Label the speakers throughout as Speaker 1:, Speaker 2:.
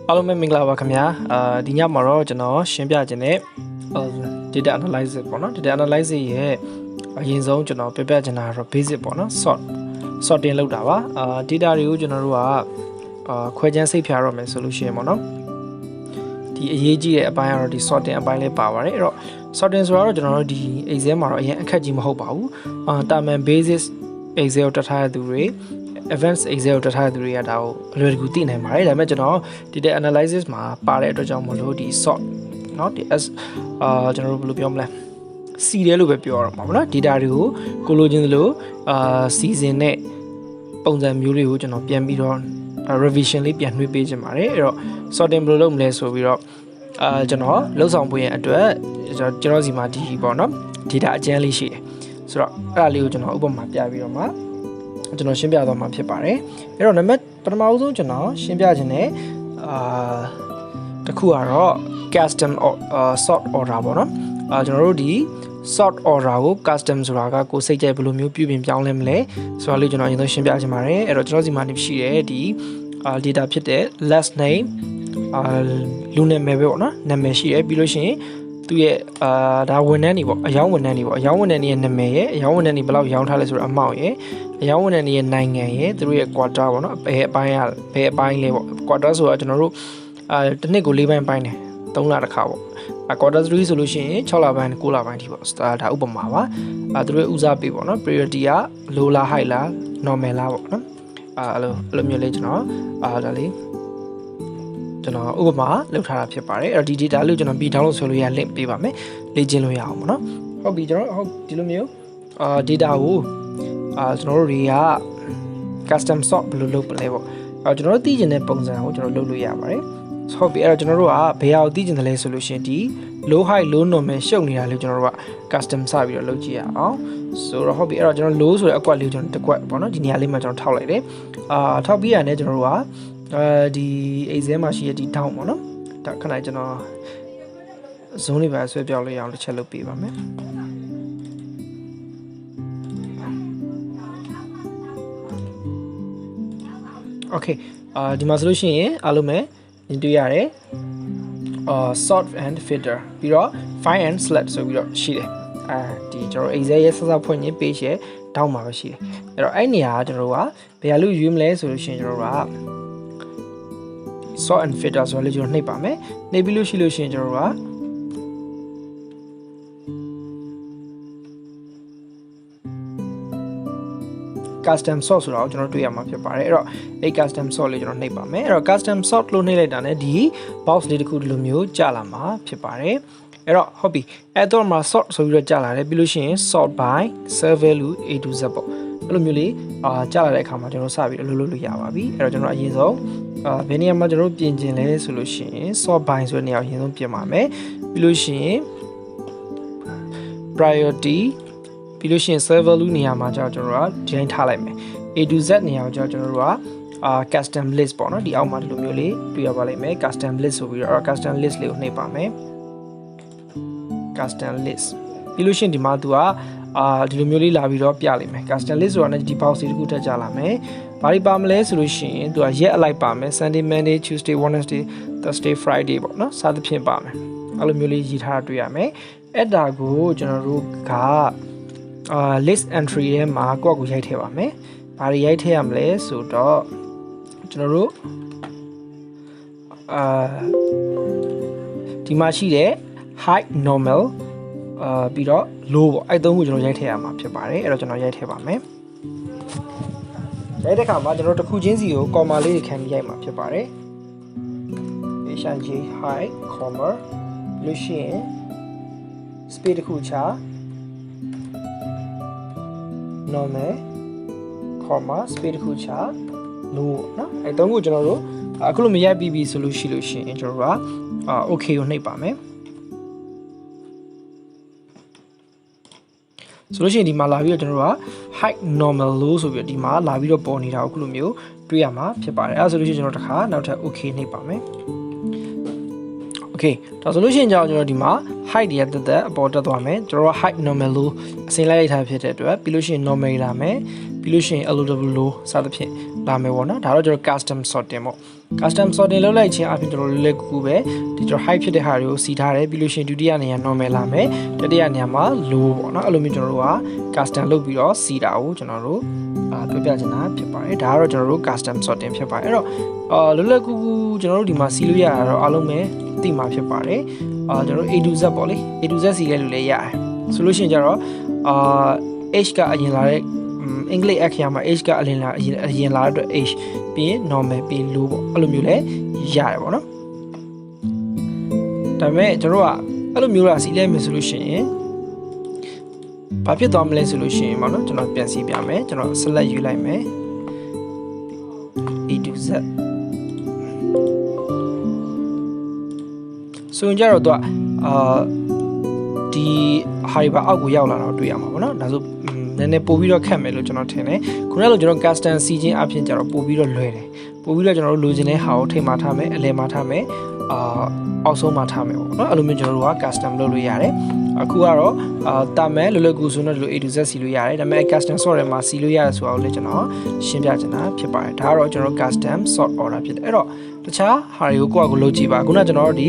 Speaker 1: အားလုံးပဲမင်္ဂလာပါခင်ဗျာဒီညမှာတော့ကျွန်တော်ရှင်းပြခြင်းနဲ့ data analysis ပေါ့နော် data analysis ရဲ့အရင်ဆုံးကျွန်တော်ပြပြချင်တာကတော့ basic ပေါ့နော် sorting လုပ်တာပါdata တွေကိုကျွန်တော်တို့ကခွဲခြမ်းစိတ်ဖြာတော့မယ်ဆိုလို့ရှိရင်ပေါ့နော်ဒီအရေးကြီးတဲ့အပိုင်းကတော့ဒီ sorting အပိုင်းလေးပါပါတယ်အဲ့တော့ sorting ဆိုတော့ကျွန်တော်တို့ဒီ Excel မှာတော့အရင်အခက်ကြီးမဟုတ်ပါဘူးတာမန် basic Excel တက်ထားတဲ့သူတွေadvanced Excel တက်ထားတဲ့သူတွေကဒါကိုအလွယ်တကူသိနိုင်ပါတယ်ဒါပေမဲ့ကျွန်တော် data analysis မှာပါတဲ့အတွက်ကြောင့်မလို့ဒီ sort เนาะဒီ ကျွန်တော်တို့ဘယ်လိုပြောမလဲစီတယ်လို့ပဲပြောရမှာပေါ့နော် data တွေကိုကိုလိုချင်သလိုseason နဲ့ပုံစံမျိုးလေးကိုကျွန်တော်ပြန်ပြီးတော့ revision လေးပြန်နှွှေးပေးခြင်းပါတယ်အဲ့တော့ sorting ဘယ်လိုလုပ်မလဲဆိုပြီးတော့ကျွန်တော်လှုပ်ဆောင်ဖို့ရန်အတွက်ကျွန်တော်စီမှာဒီပေါ့နော် data အကျဉ်းလေးရှိတယ်ဆိုတော့အဲ့ဒါလေးကိုကျွန်တော်ဥပမာပြပြီးတော့မှကျွန်တော်ရှင်းပြသွားမှာဖြစ်ပါတယ်အဲ့တော့နံပါတ်ပထမဦးဆုံးကျွန်တော်ရှင်းပြခြင်းနဲ့တစ်ခုကတော့ custom sort order ပေါ့နော်ကျွန်တော်တို့ဒီ sort order ကို custom ဆိုတာကကိုစိတ်ကြိုက်ဘယ်လိုမျိုးပြုပြင်ပြောင်းလဲမလဲဆိုတာလေးကျွန်တော်အရင်ဆုံးရှင်းပြခြင်းပါတယ်အဲ့တော့ကျွန်တော်စီမှာနေရှိတယ်ဒီ data ဖြစ်တဲ့ last name လူနာမည်ပဲပေါ့နော်နာမည်ရှိတယ်ပြီးလို့ရှိရင်သူရဲ့ဒါဝန်ထမ်းတွေပေါ့အယောင်းဝန်ထမ်းတွေပေါ့အယောင်းဝန်ထမ်းတွေရဲ့နာမည်ရဲ့အယောင်းဝန်ထမ်းတွေဘယ်လောက်ရောင်းထားလဲဆိုတော့အမောင့်ရဲ့အယောင်းဝန်ထမ်းတွေရဲ့နိုင်ငံရဲ့သူတို့ရဲ့ quarter ပေါ့နော်ဘယ်အပိုင်းလဲပေါ့ quarter ဆိုတာကျွန်တော်တို့တစ်နှစ်ကို၄ပိုင်းပိုင်းတယ်3လတစ်ခါပေါ့quarter 3ဆိုလို့ရှိရင်6လပိုင်း9လပိုင်းထိပေါ့ဒါဥပမာပါသူတို့ရဲ့ဦးစားပေးပေါ့နော် priority က low လား high လား normal လားပေါ့နော်အဲ့လိုမျိုးလေးကျွန်တော်ဒါလေးကျွန်တော်ဥပမာလောက်ထားတာဖြစ်ပါတယ်အဲ့တော့ဒီ data လေးကိုကျွန်တော်ပြီး download ဆွဲလို့ရ link ပေးပါမယ်လေ့ကျင့်လို့ရအောင်ပေါ့နော်ဟုတ်ပြီကျွန်တော်ဟုတ်ဒီလိုမျိုးdata ကိုကျွန်တော်တို့တွေက custom sort ဘယ်လိုလုပ်မလဲပေါ့ကျွန်တော်တို့သိချင်တဲ့ပုံစံကိုကျွန်တော်လုပ်လို့ရပါတယ်ဟုတ်ပြီအဲ့တော့ကျွန်တော်တို့ကဘယ်ဟာကိုသိချင်တယ်လဲဆိုလို့ရှိရင်ဒီ low high low normal ရှုပ်နေတာလေးကျွန်တော်တို့က custom စပြီးတော့လုပ်ကြည့်ရအောင်ဆိုတော့ဟုတ်ပြီအဲ့တော့ကျွန်တော် low ဆိုတဲ့အကွက်လေးကိုကျွန်တော်တစ်ကွက်ပေါ့နော်ဒီနေရာလေးမှာကျွန်တော်ထောက်လိုက်တယ်ထောက်ပြီးရတယ်ကျွန်တော်တို့ကဒီ Excel မှာရှိတဲ့ဒီ down ပေါ့နော်ဒါခဏကျွန်တော် zone လေးပဲဆွဲပြောင်းလို့ရအောင်တစ်ချက်လုပ်ပေးပါမယ်โอเคဒီမှာဆိုလို့ရှိရင်အားလုံးပဲမြင်တွေ့ရတယ်sort and filter ပြီးတော့ find and select ဆိုပြီးတော့ရှိတယ်ဒီကျွန်တော် Excel ရဲ့စစဖွင့်ခြင်း page ရဲ့ down မှာပဲရှိတယ်အဲ့တော့အဲ့နေရာကကျွန်တော်တို့ကဘယ်လိုရွေးမလဲဆိုလို့ရှိရင်ကျွန်တော်တို့ကsort and filter ဆိုတော့လေကျွန်တော်နှိပ်ပါမယ်နှိပ်ပြီးလို့ရှိလို့ရှိရင်ကျွန်တော်တို့ကcustom sort ဆိုတော့ကျွန်တော်တွေ့ရမှာဖြစ်ပါတယ်အဲ့တော့အဲ့ custom sort လေးကျွန်တော်နှိပ်ပါမယ်အဲ့တော့ custom sort လို့နှိပ်လိုက်တာ ਨੇ ဒီ box လေးတစ်ခုဒီလိုမျိုးကြာလာမှာဖြစ်ပါတယ်အဲ့တော့ဟုတ်ပြီအဲ့တော့မှာ sort ဆိုပြီးတော့ကြာလာတယ်ပြီးလို့ရှိရင် sort by cell value A to Z ပေါ့အဲ့လိုမျိုးလေးကြာလာတဲ့အခါမှာကျွန်တော်စပြီးတော့လုပ်လို့ရပါပြီအဲ့တော့ကျွန်တော်အရင်ဆုံးဘယ်နေရာမှာကျွန်တော်ပြင်ကျင်လဲဆိုလို့ရှိရင် sort by ဆိုတဲ့နေရာကိုအရင်ဆုံးပြင်ပါမယ်ပြီးလို့ရှိရင် priorityပြီးလို့ရှိရင် cell value နေရာမှာကျွန်တော်တို့ကဒီတိုင်းထားလိုက်မယ် A to Z နေရာကိုကျွန်တော်တို့ကcustom list ပေါ့နော်ဒီအောက်မှာဒီလိုမျိုးလေးတွေ့ရပါလိမ့်မယ် custom list ဆိုပြီးတော့ custom list လေးကိုနှိပ်ပါမယ် custom list ပြီးလို့ရှိရင်ဒီမှာသူကဒီလိုမျိုးလေးလာပြီးတော့ပြလိမ့်မယ် custom list ဆိုတာ ਨੇ ဒီ box တစ်ခုထပ်ကြလာမယ်ဘာတွေပါမလဲဆိုလို့ရှိရင်သူကရက်အလိုက်ပါမယ် Sunday Monday Tuesday Wednesday Thursday Friday ပေါ့နော်စသဖြင့်ပါမယ်အဲ့လိုမျိုးလေးရေးထားတာတွေ့ရမယ်အဲ့ဒါကိုကျွန်တော်တို့ကlist entry ထဲမှာကိုယ့်ကိုရိုက်ထည့်ပါမယ်။ဘာတွေရိုက်ထည့်ရမလဲဆိုတော့ကျွန်တော်တို့ဒီမှာရှိတဲ့ high normal ပြီးတော့ low ပေါ့အဲ့သုံးခုကျွန်တော်ရိုက်ထည့်ရမှာဖြစ်ပါတယ်။အဲ့တော့ကျွန်တော်ရိုက်ထည့်ပါမယ်။ရိုက်တဲ့အခါမှာကျွန်တော်တစ်ခုချင်းစီကို comma လေးတွေခံပြီးရိုက်မှာဖြစ်ပါတယ်။ HNG high comma လို့ရှိရင် space တစ်ခုချnormal comma space တစ်ခုချ low เนาะအဲသုံးခုကျွန်တော်တို့အခုလိုမရိုက်ပြီးပြီဆိုလို့ရှိလို့ရှိရင်ကျွန်တော်တို့ကokay ကိုနှိပ်ပါမယ်ဆိုလို့ရှိရင်ဒီမှာလာပြီးတော့ကျွန်တော်တို့က height normal low ဆိုပြီးတော့ဒီမှာလာပြီးတော့ပေါ်နေတာကိုအခုလိုမျိုးတွေ့ရမှာဖြစ်ပါတယ်အဲဆိုလို့ရှိရင်ကျွန်တော်တစ်ခါနောက်ထပ် okay နှိပ်ပါမယ် okay Okay ဒါဆိုလို့ရှိရင်ကျွန်တော်ဒီမှာ height တွေတက်အပေါ်တက်သွားမယ်ကျွန်တော်က height normal လို့အစိမ်းလိုက်ထားဖြစ်တဲ့အတွက်ပြီးလို့ရှိရင် normal လာမယ်ပြီးလို့ရှိရင် LW လို့စသဖြင့်လာမယ်ပေါ့နော်ဒါတော့ကျွန်တော် custom sorting ပေါ့ custom sorting လုပ်လိုက်ခြင်းအပြင်ကျွန်တော်လည်းကူပဲဒီကျွန်တော် height ဖြစ်တဲ့ဟာတွေကိုစီထားတယ်ပြီးလို့ရှိရင်ဒုတိယနေရာ normal လာမယ်တတိယနေရာမှာ low ပေါ့နော်အဲ့လိုမျိုးကျွန်တော်တို့က custom လုပ်ပြီးတော့စီတာကိုကျွန်တော်တို့ပြောပြချင်တာဖြစ်ပါတယ်ဒါကတော့ကျွန်တော်တို့ custom sorting ဖြစ်ပါတယ်အဲ့တော့လွယ်လွယ်ကူကူကျွန်တော်တို့ဒီမှာစီလို့ရတာတော့အားလုံးပဲသိမှာဖြစ်ပါတယ်ကျွန်တော်တို့ A to Z ပေါ့လေ A to Z စီလဲလို့လည်းရတယ်ဆိုလို့ရှိရင်ကျတော့H ကအရင်လာတဲ့အင်္ဂလိပ်အခရာမှာ H ကအရင်လာတဲ့အတွက် H ပြီးရင် normal ပြီး low ပေါ့အဲ့လိုမျိုးလဲရတယ်ပေါ့နော်ဒါပေမဲ့ကျွန်တော်ကအဲ့လိုမျိုးလာစီလဲမယ်ဆိုလို့ရှိရင်ဘာဖြစ်သွားမလဲဆိုလို့ရှိရင်ပေါ့နော်ကျွန်တော်ပြန်စီပြမယ်ကျွန်တော် select ယူလိုက်မယ် A to Z ဆိုရင်ကျတော့သူကဒီဟာတွေပါအောက်ကိုရောက်လာတော့တွေ့ရမှာပေါ့နော်ဒါဆိုနည်းနည်းပို့ပြီးတော့ခက်မယ်လို့ကျွန်တော်ထင်တယ်ခုနကလိုကျွန်တော် custom စီခြင်းအပြင်ကျတော့ပို့ပြီးတော့လွယ်တယ်ပို့ပြီးတော့ကျွန်တော်တို့လိုချင်တဲ့ဟာကိုထိမှထားမယ်အလယ်မှာထားမယ်အောက်ဆုံးမှာထားမယ်ပေါ့နော်အဲ့လိုမျိုးကျွန်တော်တို့က custom လုပ်လို့ရတယ်အခုကတော့တာမယ်လွယ်လွယ်ကူဆိုတော့ဒီလို A to Z စီလို့ရတယ်ဒါပေမဲ့ custom sort ထဲမှာစီလို့ရတယ်ဆိုတာကိုလည်းကျွန်တော်ရှင်းပြချင်တာဖြစ်ပါတယ်ဒါကတော့ကျွန်တော် custom sort order ဖြစ်တယ်အဲ့တော့တခြားဟာတွေကိုကိုယ့်အကူလုပ်ကြည့်ပါခုနကကျွန်တော်တို့ဒီ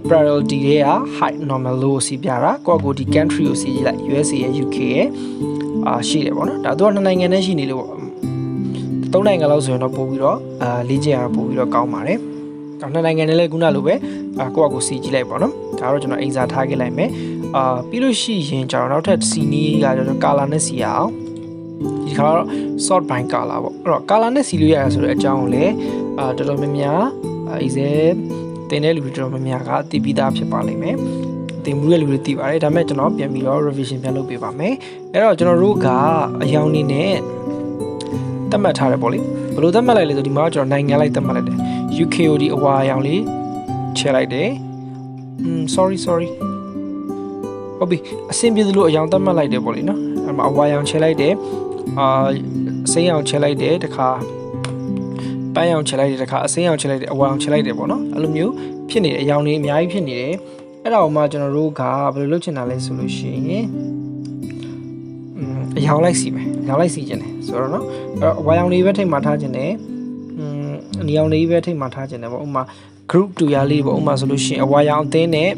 Speaker 1: priority တွေက height normal low စီပြတာကိုယ့်အကူဒီ country ကိုစီကြည့်လိုက် USA ရဲ့ UK ရဲ့ရှိတယ်ပေါ့နော်ဒါသူကနှစ်နိုင်ငံနဲ့ရှိနေလို့ပေါ့သုံးနိုင်ငံလောက်ဆိုရင်တော့ပို့ပြီးတော့လေ့ကျင့်ရပို့ပြီးတော့ကောင်းပါတယ်ဒါနှစ်နိုင်ငံနဲ့လည်းခုနလိုပဲကိုယ့်အကူစီကြည့်လိုက်ပေါ့နော်ဒါတော့ကျွန်တော်အိမ်စာထားခဲ့လိုက်မယ်ပြီးလို့ရှိရင်ကျွန်တော်နောက်ထပ်စီနီးကကျွန်တော် color နဲ့စီရအောင်ဒီခါတော့ sort by color ပေါ့အဲ့တော့ color နဲ့စီလို့ရရဆိုတဲ့အကြောင်းကိုလည်းတော်တော်များများတင်တဲ့လူတွေတော်တော်များများကသိပြီးသားဖြစ်ပါလိမ့်မယ်တင်မှုတဲ့လူတွေသိပါတယ်ဒါပေမဲ့ကျွန်တော်ပြန်ပြီးတော့ revision ပြန်လုပ်ပေးပါမယ်အဲ့တော့ကျွန်တော်တို့ကအယောင်နေနဲ့သတ်မှတ်ထားတယ်ပေါ့လေဘယ်လိုသတ်မှတ်လိုက်လဲဆိုဒီမှာကျွန်တော်နိုင်ငံလိုက်သတ်မှတ်လိုက်တယ် UK ကိုဒီအဝါအယောင်လေးချဲလိုက်တယ် sorry ဟုတ်ပြီအဆင်ပြေသလိုအယောင်သတ်မှတ်လိုက်တယ်ပေါ့လေနော်အဲ့မှာအဝါအယောင်ချဲလိုက်တယ်အစိမ်းအောင်ချဲလိုက်တယ်တခါပန်းအောင်ချလိုက်တဲ့တခါအစိမ်းအောင်ချလိုက်တဲ့အဝါအောင်ချလိုက်တယ်ပေါ့နော်အဲ့လိုမျိုးဖြစ်နေတယ်အယောင်တွေအများကြီးဖြစ်နေတယ်အဲ့ဒါကိုမှကျွန်တော်တို့ကဘယ်လိုလုပ်ချင်တာလဲဆိုလို့ရှိရင်အယောင်လိုက်စီမယ်အယောင်လိုက်စီခြင်းတယ်ဆိုတော့နော်အဲ့တော့အဝါအောင်လေးပဲထိတ်မှထားခြင်းတယ်အနီအောင်လေးပဲထိတ်မှထားခြင်းတယ်ပေါ့ဥမာ group တူရလေးပေါ့ဥမာဆိုလို့ရှိရင်အဝါရောင်အသင်းနဲ့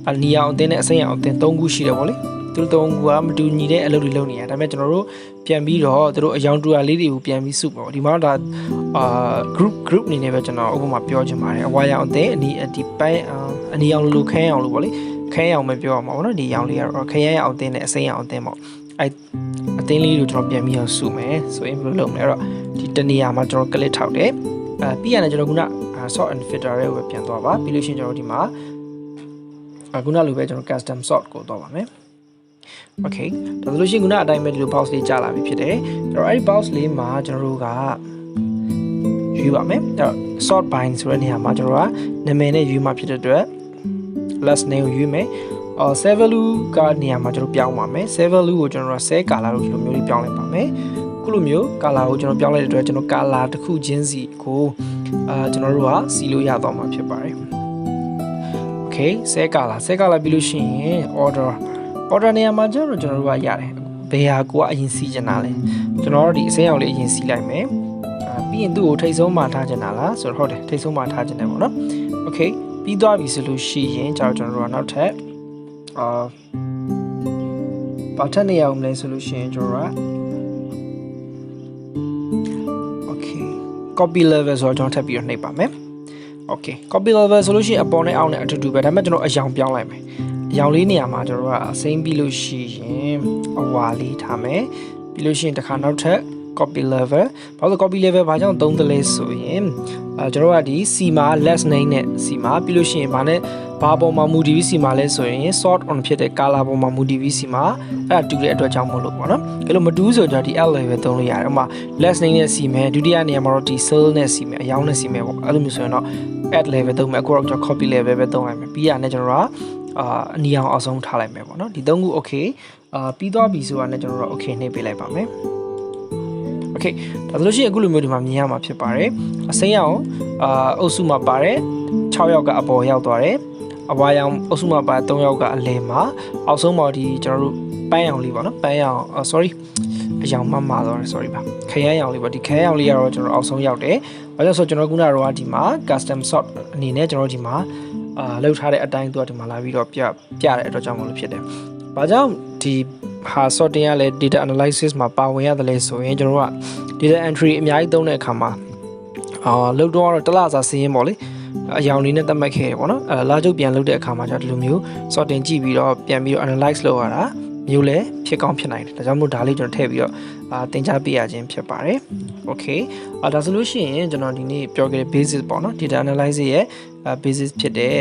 Speaker 1: အနီအောင်အသင်းနဲ့အစိမ်းအောင်အသင်း၃ခုရှိတယ်ပေါ့လေသူတို့၃ခုကမတူညီတဲ့အလုပ်တွေလုပ်နေရဒါပေမဲ့ကျွန်တော်တို့ပြန်ပြီးတော့သူတို့အယောင်တူရလေးတွေကိုပြန်ပြီးစုပေါ့ဒီမှာဒါ group အနေနဲ့ပဲကျွန်တော်ဥပမာပြောချင်ပါတယ်အဝါရောင်အသင်းဒီပန်းအနီအောင်လိုခန်းအောင်လို့ပေါ့လေခန်းအောင်ပဲပြောရမှာပေါ့နော်ဒီရောင်လေးကတော့ခရမ်းအောင်အသင်းနဲ့အစိမ်းအောင်အသင်းပေါ့အသင်းလေးကိုကျွန်တော်ပြန်ပြီးအောင်စုမယ်ဆိုရင်ဘယ်လိုလုပ်မလဲအဲ့တော့ဒီတနေရာမှာကျွန်တော် click ထောက်တယ်ပြီးရတယ်ကျွန်တော်ခုန sort and filter တွေကိုပြန်သွားပါပြီးလို့ရှိရင်ကျွန်တော်ဒီမှာခုနလိုပဲကျွန်တော် custom sort ကိုသွားပါမယ် okay ဒါဆိုလို့ရှိရင်ခုနအတိုင်းပဲဒီလို box လေးကြာလာပြီဖြစ်တယ်အဲ့တော့အဲ့ဒီ box လေးမှာကျွန်တော်တို့ကရွေးပါမယ်အဲ့တော့ sort by ဆိုတဲ့နေရာမှာကျွန်တော်ကနာမည်နဲ့ရွေးမှဖြစ်တဲ့အတွက် last name ကိုရွေးမယ်save value ကနေရာမှာကျွန်တော်ပြောင်းပါမယ် save value ကိုကျွန်တော်က cell color လို့ဒီလိုမျိုးလေးပြောင်းလိုက်ပါမယ်ခုလိုမျိုး color ကိုကျွန်တော်ပြောင်းလိုက်တဲ့အတွက်ကျွန်တော် color တစ်ခုချင်းစီကိုကျွန်တော်တို့ကစီလို့ရတော့မှာဖြစ်ပါတယ် okay cell color ပြီးလို့ရှိရင် order နေရာမှာကျွန်တော်တို့ကရတယ်ဘယ်ဟာကိုအရင်စီချင်တာလဲကျွန်တော်တို့ဒီအစိမ်းအောင်လေးအရင်စီလိုက်မယ်ပြီးရင်သူ့ကိုထိတ်ဆုံးမှထားချင်တာလားဆိုတော့ဟုတ်တယ်ထိတ်ဆုံးမှထားချင်တယ်ပေါ့နော် okay ပြီးသွားပြီဆိုလို့ရှိရင်ကျွန်တော်တို့ကနောက်ထပ်ဘာထက်နေရအောင်လဲဆိုလို့ရှိရင်ကျွန်တော်က okay copy level ဆိုတော့ကျွန်တော်ထပ်ပြီးတော့နှိပ်ပါမယ် okay copy level ဆိုလို့ရှိရင်အပေါ်နဲ့အောက်နဲ့အတူတူပဲဒါပေမဲ့ကျွန်တော်အယောင်ပြောင်းလိုက်မယ်အယောင်လေးနေရာမှာကျွန်တော်ကအစိမ်းပြီးလို့ရှိရင်အဝါလေးထားမယ်ပြီးလို့ရှိရင်တစ်ခါနောက်ထပ် copy level ဘာလို့ copy level ဘာကြောင့်သုံးသလဲဆိုရင်ကျွန်တော်ကဒီ C မှာ last name နဲ့ C မှာပြီးလို့ရှိရင်ဘာနဲ့ဘာပေါ်မှာ mood C မှာလဲဆိုရင် sort on ဖြစ်တဲ့ color ပေါ်မှာ mood C မှာအဲ့ဒါတူတဲ့အတွက်ကြောင့်မလို့ပေါ့နော်အဲ့လိုမတူဆိုတော့ဒီ L level သုံးလို့ရတယ်ဥပမာ last name နဲ့ C မယ်ဒုတိယနေရာမှာတော့ဒီ cell နဲ့ C မယ်အယောင်နဲ့ C မယ်ပေါ့အဲ့လိုမျိုးဆိုရင်တော့ add level သုံးမယ်အခုတော့ကျွန်တော် copy level ပဲသုံးလိုက်မယ်ပြီးရတဲ့ကျွန်တော်ကအနီအောင်အောင်ဆုံးထားလိုက်မယ်ပေါ့နော်ဒီ၃ခု okay ပြီးသွားပြီဆိုတာနဲ့ကျွန်တော်တို့ okay နှိပ်ပေးလိုက်ပါမယ်okay ဒါဆိုလို့ရှိရင်အခုလိုမျိုးဒီမှာမြင်ရမှာဖြစ်ပါတယ်အစိမ်းအောင်အုပ်စုမှာပါတယ်6 6ယောက်ကအပေါ်ရောက်သွားတယ်အဝါရောင်အုပ်စုမှာပါ3ယောက်ကအလဲမှာအောက်ဆုံးပေါ်ဒီကျွန်တော်တို့ပန်းရောင်လေးပေါ့နော်ပန်းရောင် sorry အရောင်မှမှာတော့ sorry ပါခရမ်းရောင်လေးပေါ့ဒီခရမ်းရောင်လေးကတော့ကျွန်တော်အောက်ဆုံးရောက်တယ်ဘာလို့ဆိုကျွန်တော်ခုနကတော့ဒီမှာ custom sort အနေနဲ့ကျွန်တော်ဒီမှာလောက်ထားတဲ့အတိုင်းသူကဒီမှာလာပြီးတော့ပြတဲ့အတွက်ကြောင့်မလို့ဖြစ်တယ်ဘာကြောင့်ဒီဟာ sorting ကလည်း data analysis မှာပါဝင်ရတယ်လဲဆိုရင်ကျွန်တော်တို့က data entry အများကြီးသုံးတဲ့အခါမှာလောက်တော့တလားစာစင်းရင်းပေါ့လေအယောင်လေးနဲ့သတ်မှတ်ခဲ့ရပေါ့နော်လာချုပ်ပြန်လုပ်တဲ့အခါမှာကျတော့ဒီလိုမျိုး sorting ကြည့်ပြီးတော့ပြန်ပြီးတော့ analyze လုပ်ရတာမျိုးလဲဖြစ်ကောင်းဖြစ်နိုင်တယ်ဒါကြောင့်မို့ဒါလေးကျွန်တော်ထည့်ပြီးတော့သင်ကြားပေးရခြင်းဖြစ်ပါတယ် okay ဒါဆိုလို့ရှိရင်ကျွန်တော်ဒီနေ့ပြောခဲ့တဲ့ basis ပေါ့နော် data analysis ရဲ့ basis ဖြစ်တဲ့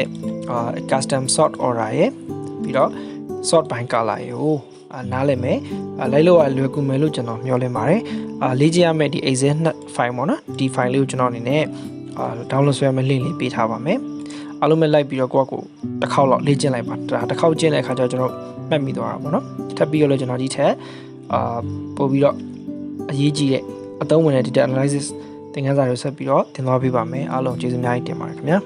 Speaker 1: custom sort order ရဲ့ပြီးတော့ sort by color ရေကိုနားလည်မယ်လိုက်လို့လွယ်ကူမယ်လို့ကျွန်တော်မျှော်လင့်ပါတယ်လေ့ကျင့်ရမယ့်ဒီ excel 2 file ပေါ့နော်ဒီ file လေးကိုကျွန်တော်အနေနဲ့download ဆွဲရမယ့် link လေးပေးထားပါမယ်အားလုံးပဲလိုက်ပြီးတော့ကိုယ့်ကိုတစ်ခေါက်လောက်လေ့ကျင့်လိုက်ပါဒါတစ်ခေါက်ကျင့်တဲ့အခါကျတော့ကျွန်တော်မှတ်မိသွားတာပေါ့နော်ထပ်ပြီးတော့လည်းကျွန်တော်ဒီထက်ပို့ပြီးတော့အရေးကြီးတဲ့အသုံးဝင်တဲ့ data analysis သင်ခန်းစာတွေဆက်ပြီးတော့သင်သွားပေးပါမယ်အားလုံးကျေးဇူးအများကြီးတင်ပါတယ်ခင်ဗျာ